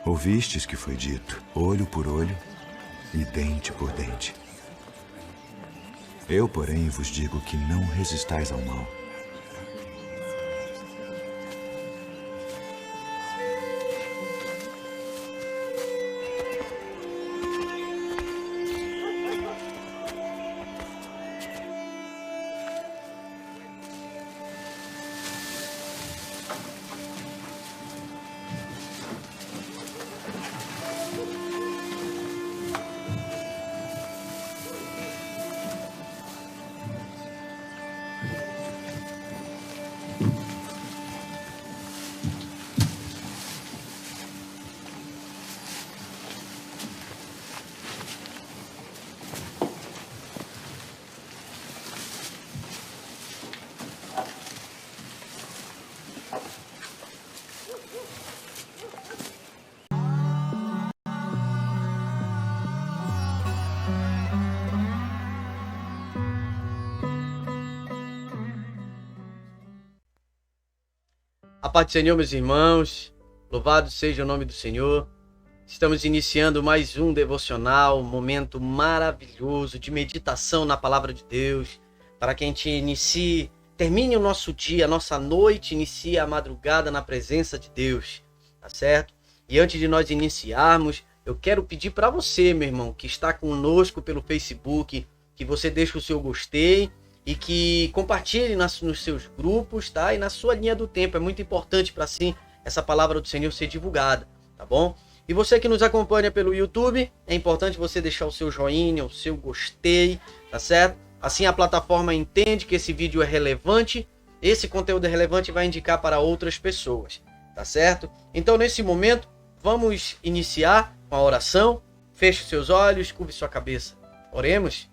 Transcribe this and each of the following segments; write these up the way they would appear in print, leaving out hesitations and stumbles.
Ouvistes que foi dito, olho por olho e dente por dente. Eu, porém, vos digo que não resistais ao mal. A paz do Senhor, meus irmãos, louvado seja o nome do Senhor. Estamos iniciando mais um devocional, um momento maravilhoso de meditação na palavra de Deus, para que a gente termine o nosso dia, a nossa noite, inicie a madrugada na presença de Deus, tá certo? E antes de nós iniciarmos, eu quero pedir para você, meu irmão, que está conosco pelo Facebook, que você deixe o seu gostei, e que compartilhe nos seus grupos, tá? E na sua linha do tempo. É muito importante para assim essa palavra do Senhor ser divulgada, tá bom? E você que nos acompanha pelo YouTube, é importante você deixar o seu joinha, o seu gostei, tá certo? Assim a plataforma entende que esse vídeo é relevante, esse conteúdo é relevante e vai indicar para outras pessoas, tá certo? Então nesse momento, vamos iniciar com a oração. Feche os seus olhos, curve sua cabeça. Oremos.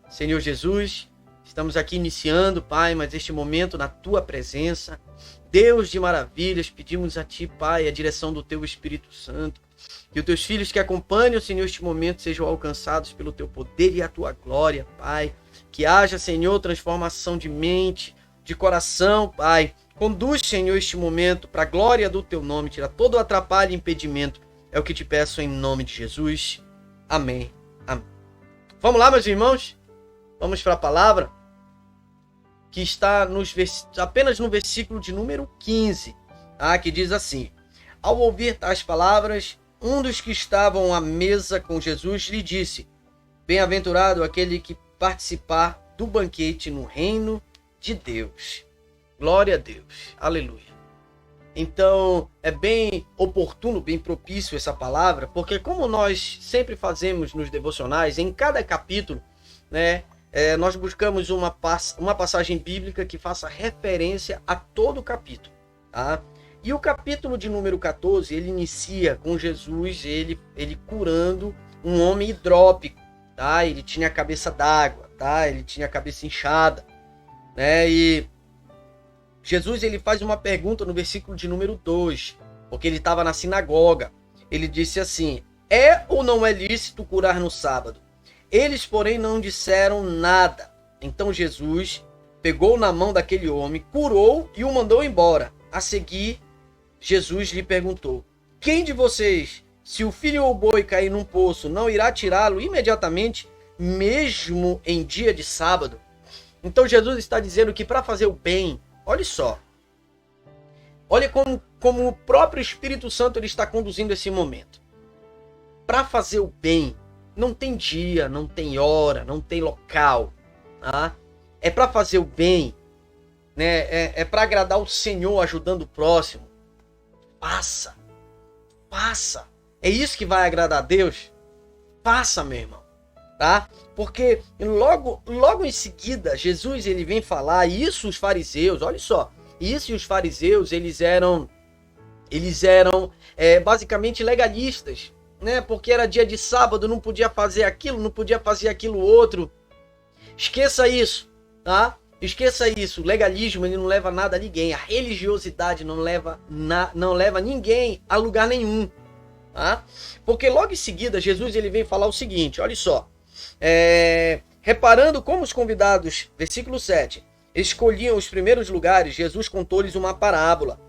Senhor Jesus, estamos aqui iniciando, Pai, mas este momento na Tua presença. Deus de maravilhas, pedimos a Ti, Pai, a direção do Teu Espírito Santo. Que os Teus filhos que acompanham, Senhor, este momento sejam alcançados pelo Teu poder e a Tua glória, Pai. Que haja, Senhor, transformação de mente, de coração, Pai. Conduz, Senhor, este momento para a glória do Teu nome. Tira todo o atrapalho e impedimento. É o que Te peço em nome de Jesus. Amém. Amém. Vamos lá, meus irmãos? Vamos para a palavra que está apenas no versículo de número 15, tá? Que diz assim: ao ouvir tais palavras, um dos que estavam à mesa com Jesus lhe disse: bem-aventurado aquele que participar do banquete no reino de Deus. Glória a Deus. Aleluia. Então, é bem oportuno, bem propício essa palavra, porque como nós sempre fazemos nos devocionais, em cada capítulo, né, nós buscamos uma passagem bíblica que faça referência a todo o capítulo, tá? E o capítulo de número 14, ele inicia com Jesus, ele curando um homem hidrópico, tá? Ele tinha a cabeça d'água, tá? Ele tinha a cabeça inchada, né? E Jesus, ele faz uma pergunta no versículo de número 2, porque ele estava na sinagoga. Ele disse assim: é ou não é lícito curar no sábado? Eles, porém, não disseram nada. Então Jesus pegou na mão daquele homem, curou e o mandou embora. A seguir, Jesus lhe perguntou: quem de vocês, se o filho ou o boi cair num poço, não irá tirá-lo imediatamente, mesmo em dia de sábado? Então Jesus está dizendo que para fazer o bem, olha só, olha como o próprio Espírito Santo ele está conduzindo esse momento. Para fazer o bem, não tem dia, não tem hora, não tem local, tá? É para fazer o bem, né? É para agradar o Senhor, ajudando o próximo. Faça. É isso que vai agradar a Deus? Faça, meu irmão, tá? Porque logo em seguida, Jesus ele vem falar, e isso os fariseus, olha só, isso e os fariseus, eles eram basicamente legalistas, né? Porque era dia de sábado, não podia fazer aquilo, não podia fazer aquilo outro. Esqueça isso, tá? Esqueça isso. O legalismo ele não leva nada a ninguém. A religiosidade não leva ninguém a lugar nenhum, tá? Porque logo em seguida Jesus ele vem falar o seguinte, olha só. Reparando como os convidados, versículo 7, escolhiam os primeiros lugares, Jesus contou-lhes uma parábola,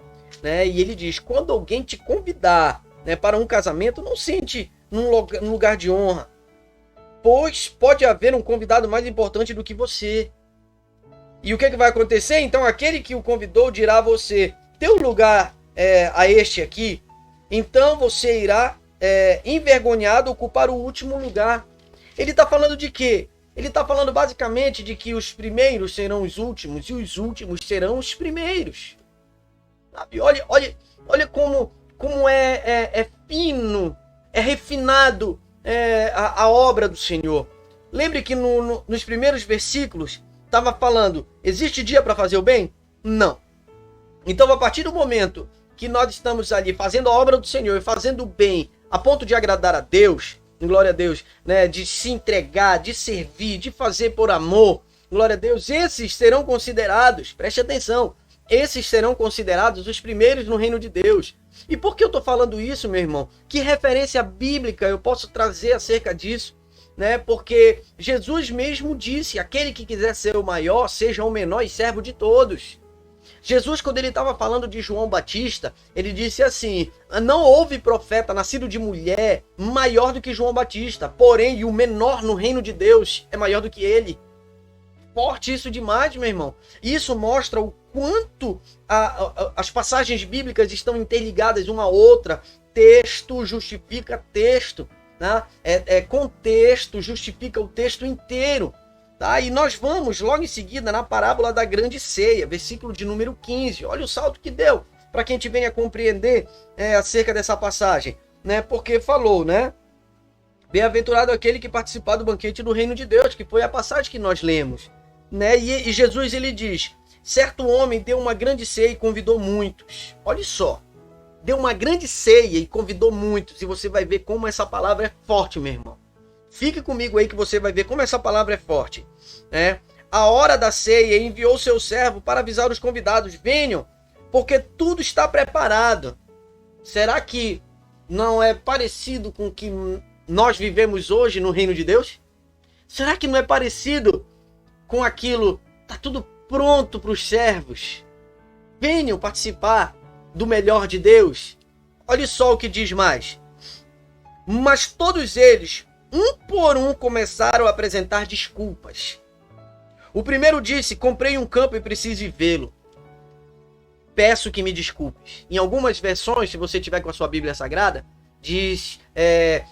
né? E ele diz: quando alguém te convidar né, para um casamento, não sente num lugar de honra, pois pode haver um convidado mais importante do que você. E o que vai acontecer? Então aquele que o convidou dirá a você: teu lugar a este aqui. Então você irá envergonhado ocupar o último lugar. Ele está falando de quê? Ele está falando basicamente de que os primeiros serão os últimos e os últimos serão os primeiros. Sabe? Olha como é fino, é refinado a obra do Senhor. Lembre que nos primeiros versículos estava falando: existe dia para fazer o bem? Não. Então, a partir do momento que nós estamos ali fazendo a obra do Senhor e fazendo o bem a ponto de agradar a Deus, glória a Deus, né, de se entregar, de servir, de fazer por amor, glória a Deus, esses serão considerados, preste atenção, esses serão considerados os primeiros no reino de Deus. E por que eu estou falando isso, meu irmão? Que referência bíblica eu posso trazer acerca disso? Né? Porque Jesus mesmo disse: aquele que quiser ser o maior, seja o menor e servo de todos. Jesus, quando ele estava falando de João Batista, ele disse assim: não houve profeta nascido de mulher maior do que João Batista, porém o menor no reino de Deus é maior do que ele. Forte isso demais, meu irmão. Isso mostra o quanto as passagens bíblicas estão interligadas uma à outra. Texto justifica texto, tá? Contexto justifica o texto inteiro. Tá? E nós vamos logo em seguida na parábola da grande ceia, versículo de número 15. Olha o salto que deu para que a gente venha compreender acerca dessa passagem, né? Porque falou, né? Bem-aventurado aquele que participar do banquete do reino de Deus, que foi a passagem que nós lemos, né? E Jesus, ele diz: certo homem deu uma grande ceia e convidou muitos. Olha só, deu uma grande ceia e convidou muitos. E você vai ver como essa palavra é forte, meu irmão. Fique comigo aí que você vai ver como essa palavra é forte. A hora da ceia enviou seu servo para avisar os convidados: venham, porque tudo está preparado. Será que não é parecido com o que nós vivemos hoje no reino de Deus? Será que não é parecido com aquilo? Está tudo pronto para os servos. Venham participar do melhor de Deus. Olha só o que diz mais. Mas todos eles, um por um, começaram a apresentar desculpas. O primeiro disse: comprei um campo e preciso vê-lo. Peço que me desculpes. Em algumas versões, se você tiver com a sua Bíblia Sagrada, diz: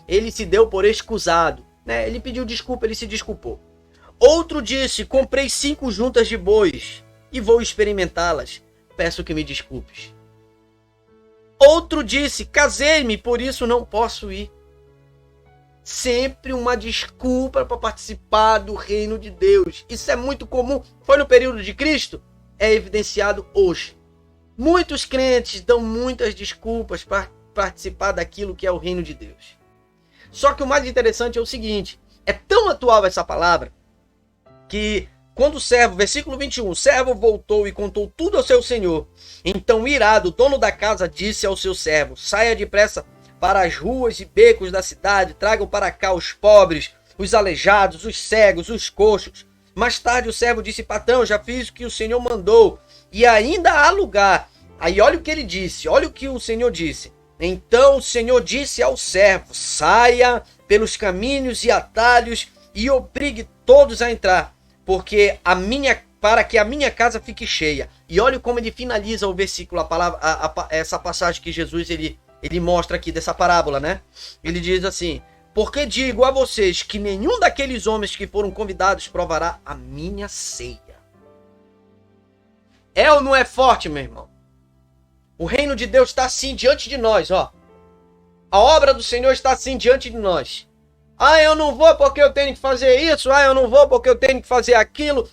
ele se deu por excusado. Né? Ele pediu desculpa, ele se desculpou. Outro disse: comprei 5 juntas de bois e vou experimentá-las. Peço que me desculpes. Outro disse: casei-me, por isso não posso ir. Sempre uma desculpa para participar do reino de Deus. Isso é muito comum. Foi no período de Cristo? É evidenciado hoje. Muitos crentes dão muitas desculpas para participar daquilo que é o reino de Deus. Só que o mais interessante é o seguinte: é tão atual essa palavra que quando o servo, versículo 21, o servo voltou e contou tudo ao seu senhor. Então, irado, o dono da casa disse ao seu servo: saia depressa para as ruas e becos da cidade, tragam para cá os pobres, os aleijados, os cegos, os coxos. Mais tarde o servo disse: patrão, já fiz o que o senhor mandou e ainda há lugar. Aí olha o que ele disse, olha o que o senhor disse. Então o senhor disse ao servo: saia pelos caminhos e atalhos e obrigue todos a entrar, porque para que a minha casa fique cheia. E olha como ele finaliza o versículo, essa passagem que Jesus ele mostra aqui dessa parábola, né? Ele diz assim: porque digo a vocês que nenhum daqueles homens que foram convidados provará a minha ceia. É ou não é forte, meu irmão? O reino de Deus está assim diante de nós, ó. A obra do Senhor está assim diante de nós. Ah, eu não vou porque eu tenho que fazer isso. Ah, eu não vou porque eu tenho que fazer aquilo.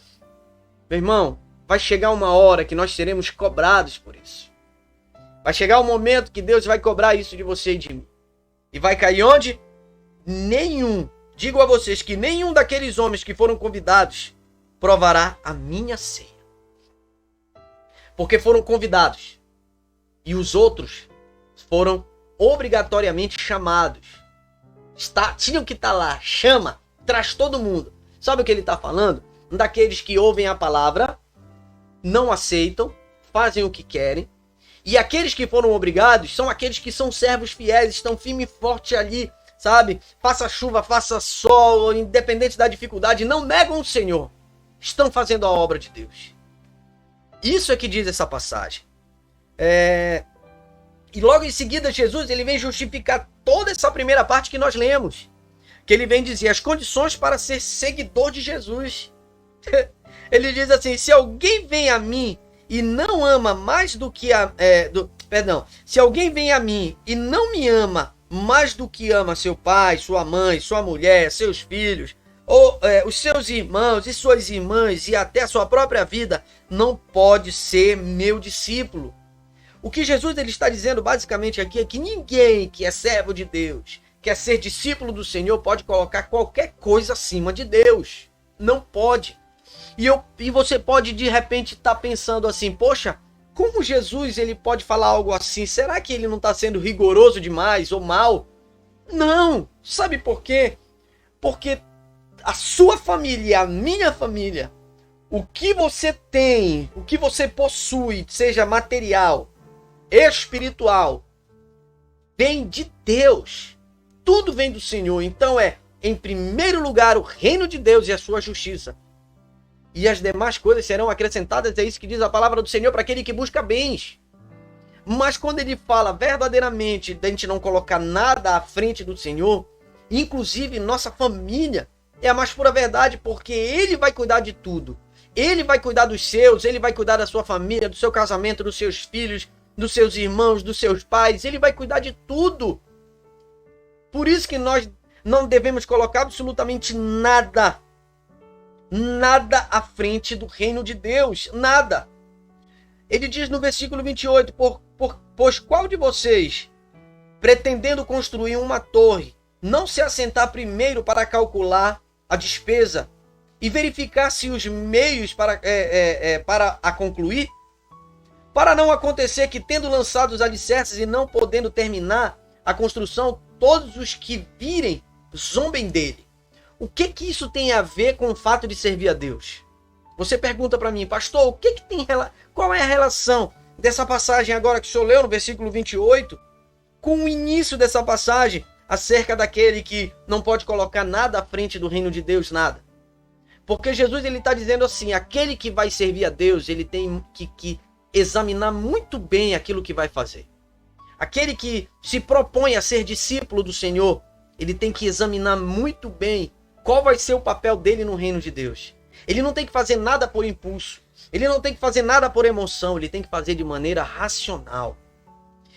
Meu irmão, vai chegar uma hora que nós seremos cobrados por isso. Vai chegar um momento que Deus vai cobrar isso de você e de mim. E vai cair onde? Nenhum. Digo a vocês que nenhum daqueles homens que foram convidados provará a minha ceia. Porque foram convidados. E os outros foram obrigatoriamente chamados. Tinham que estar lá. Chama. Traz todo mundo. Sabe o que ele está falando? Daqueles que ouvem a palavra, não aceitam, fazem o que querem. E aqueles que foram obrigados são aqueles que são servos fiéis, estão firme e forte ali, sabe? Faça chuva, faça sol, independente da dificuldade, não negam o Senhor. Estão fazendo a obra de Deus. Isso é que diz essa passagem. E logo em seguida, Jesus ele vem justificar toda essa primeira parte que nós lemos. Que ele vem dizer as condições para ser seguidor de Jesus. Ele diz assim, se alguém vem a mim e não ama mais do que se alguém vem a mim e não me ama mais do que ama seu pai, sua mãe, sua mulher, seus filhos, ou os seus irmãos e suas irmãs e até a sua própria vida, não pode ser meu discípulo. O que Jesus ele está dizendo basicamente aqui é que ninguém que é servo de Deus, quer ser discípulo do Senhor, pode colocar qualquer coisa acima de Deus. Não pode. E você pode de repente estar pensando assim, poxa, como Jesus ele pode falar algo assim? Será que ele não está sendo rigoroso demais ou mal? Não! Sabe por quê? Porque a sua família, a minha família, o que você tem, o que você possui, seja material, espiritual, vem de Deus. Tudo vem do Senhor. Então em primeiro lugar, o reino de Deus e a sua justiça. E as demais coisas serão acrescentadas, é isso que diz a palavra do Senhor para aquele que busca bens. Mas quando ele fala verdadeiramente de a gente não colocar nada à frente do Senhor, inclusive nossa família, é a mais pura verdade, porque ele vai cuidar de tudo. Ele vai cuidar dos seus, ele vai cuidar da sua família, do seu casamento, dos seus filhos, dos seus irmãos, dos seus pais, ele vai cuidar de tudo. Por isso que nós não devemos colocar absolutamente nada à frente do reino de Deus, nada. Ele diz no versículo 28, pois qual de vocês, pretendendo construir uma torre, não se assentar primeiro para calcular a despesa e verificar se os meios para a concluir? Para não acontecer que, tendo lançado os alicerces e não podendo terminar a construção, todos os que virem zombem dele. O que isso tem a ver com o fato de servir a Deus? Você pergunta para mim, pastor, o que tem, qual é a relação dessa passagem agora que o senhor leu no versículo 28 com o início dessa passagem acerca daquele que não pode colocar nada à frente do reino de Deus, nada? Porque Jesus ele está dizendo assim, aquele que vai servir a Deus, ele tem que examinar muito bem aquilo que vai fazer. Aquele que se propõe a ser discípulo do Senhor, ele tem que examinar muito bem qual vai ser o papel dele no reino de Deus. Ele não tem que fazer nada por impulso. Ele não tem que fazer nada por emoção. Ele tem que fazer de maneira racional.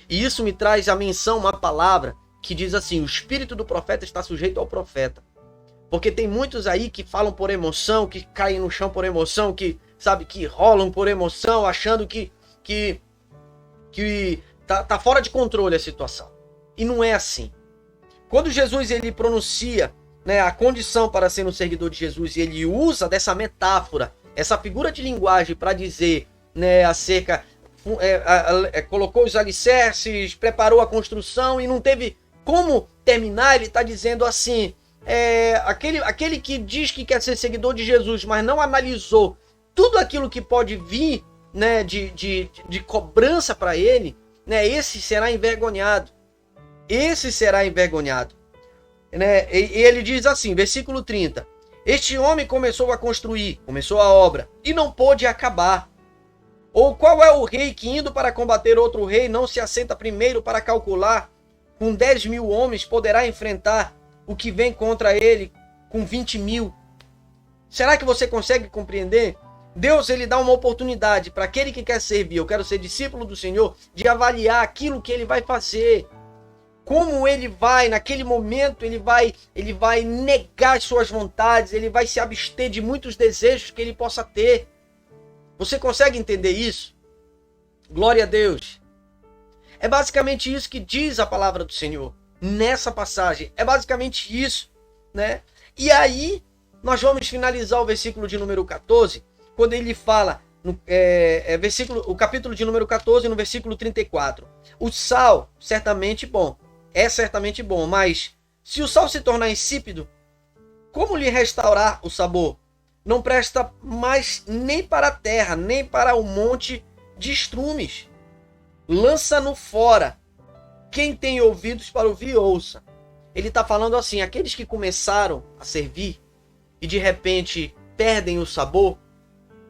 E isso me traz a menção, uma palavra que diz assim, o espírito do profeta está sujeito ao profeta. Porque tem muitos aí que falam por emoção, que caem no chão por emoção, que rolam por emoção, achando que tá fora de controle a situação. E não é assim. Quando Jesus ele pronuncia a condição para ser um seguidor de Jesus, e ele usa dessa metáfora, essa figura de linguagem para dizer acerca, colocou os alicerces, preparou a construção e não teve como terminar, ele está dizendo assim, aquele que diz que quer ser seguidor de Jesus, mas não analisou tudo aquilo que pode vir de cobrança para ele, esse será envergonhado. Esse será envergonhado. E ele diz assim, versículo 30, este homem começou a obra, e não pôde acabar. Ou qual é o rei que, indo para combater outro rei, não se assenta primeiro para calcular, com 10.000 homens poderá enfrentar o que vem contra ele com 20.000? Será que você consegue compreender? Deus ele dá uma oportunidade para aquele que quer servir, eu quero ser discípulo do Senhor, de avaliar aquilo que ele vai fazer. Como ele vai, naquele momento, ele vai negar as suas vontades, ele vai se abster de muitos desejos que ele possa ter. Você consegue entender isso? Glória a Deus. É basicamente isso que diz a palavra do Senhor nessa passagem. É basicamente isso, E aí, nós vamos finalizar o versículo de número 14, quando ele fala, o capítulo de número 14, no versículo 34. O sal, certamente bom. É certamente bom, mas se o sal se tornar insípido, como lhe restaurar o sabor? Não presta mais nem para a terra, nem para o monte de estrumes. Lança-no fora. Quem tem ouvidos para ouvir, ouça. Ele está falando assim, aqueles que começaram a servir e de repente perdem o sabor,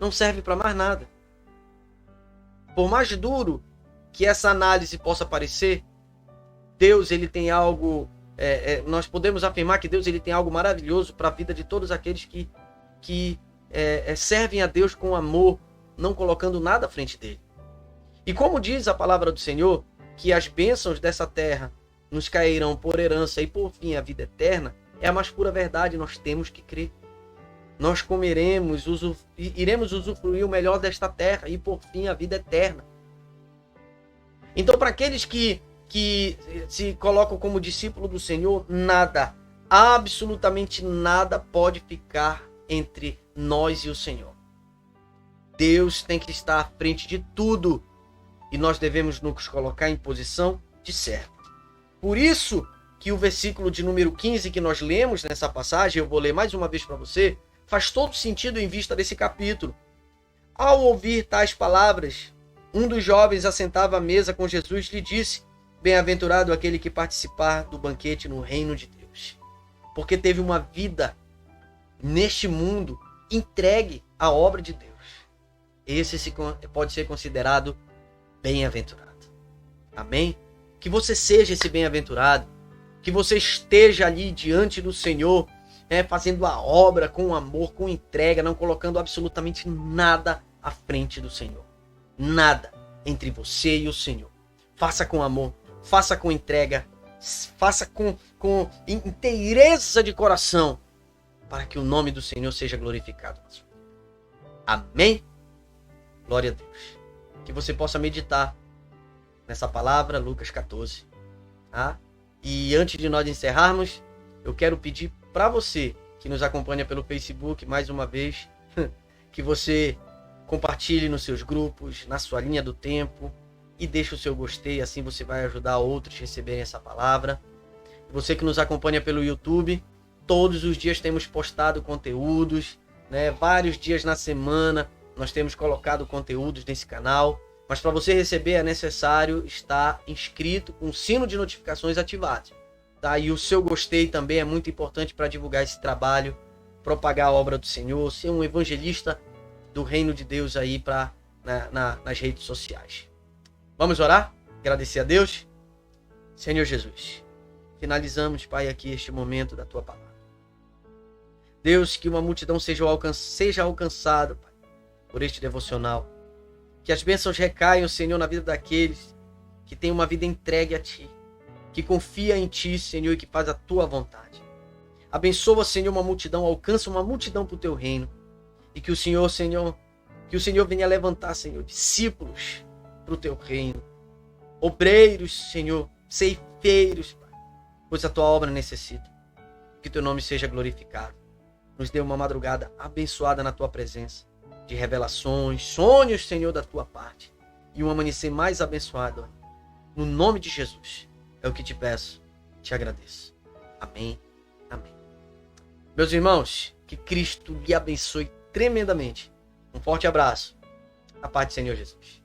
não serve para mais nada. Por mais duro que essa análise possa parecer, Deus ele tem algo, nós podemos afirmar que Deus ele tem algo maravilhoso para a vida de todos aqueles que servem a Deus com amor, não colocando nada à frente dele. E como diz a palavra do Senhor, que as bênçãos dessa terra nos cairão por herança e por fim a vida eterna, é a mais pura verdade, nós temos que crer. Nós comeremos, iremos usufruir o melhor desta terra e por fim a vida eterna. Então, para aqueles que se colocam como discípulo do Senhor, nada, absolutamente nada pode ficar entre nós e o Senhor. Deus tem que estar à frente de tudo e nós devemos nos colocar em posição de servo. Por isso que o versículo de número 15 que nós lemos nessa passagem, eu vou ler mais uma vez para você, faz todo sentido em vista desse capítulo. Ao ouvir tais palavras, um dos jovens assentado à mesa com Jesus lhe disse: bem-aventurado aquele que participar do banquete no reino de Deus, porque teve uma vida neste mundo entregue à obra de Deus. Esse pode ser considerado bem-aventurado. Amém? Que você seja esse bem-aventurado, que você esteja ali diante do Senhor, fazendo a obra com amor, com entrega, não colocando absolutamente nada à frente do Senhor. Nada entre você e o Senhor. Faça com amor, faça com entrega, faça com inteireza de coração, para que o nome do Senhor seja glorificado. Amém? Glória a Deus. Que você possa meditar nessa palavra, Lucas 14. Tá? E antes de nós encerrarmos, eu quero pedir para você que nos acompanha pelo Facebook, mais uma vez, que você compartilhe nos seus grupos, na sua linha do tempo e deixe o seu gostei, assim você vai ajudar outros a receberem essa palavra. Você que nos acompanha pelo YouTube, todos os dias temos postado conteúdos, vários dias na semana nós temos colocado conteúdos nesse canal, mas para você receber é necessário estar inscrito com o sino de notificações ativado. Tá? E o seu gostei também é muito importante para divulgar esse trabalho, propagar a obra do Senhor, ser um evangelista do reino de Deus aí nas redes sociais. Vamos orar? Agradecer a Deus? Senhor Jesus, finalizamos, Pai, aqui este momento da Tua palavra. Deus, que uma multidão seja alcançada, Pai, por este devocional. Que as bênçãos recaiam, Senhor, na vida daqueles que têm uma vida entregue a Ti, que confia em Ti, Senhor, e que faz a Tua vontade. Abençoa, Senhor, uma multidão, alcança uma multidão para o Teu reino. E que o Senhor, venha levantar, Senhor, discípulos para o Teu reino. Obreiros, Senhor, ceifeiros, Pai, pois a Tua obra necessita. Que Teu nome seja glorificado. Nos dê uma madrugada abençoada na Tua presença, de revelações, sonhos, Senhor, da Tua parte. E um amanhecer mais abençoado. No nome de Jesus, é o que te peço, te agradeço. Amém, amém. Meus irmãos, que Cristo lhe abençoe tremendamente. Um forte abraço. A paz do Senhor Jesus.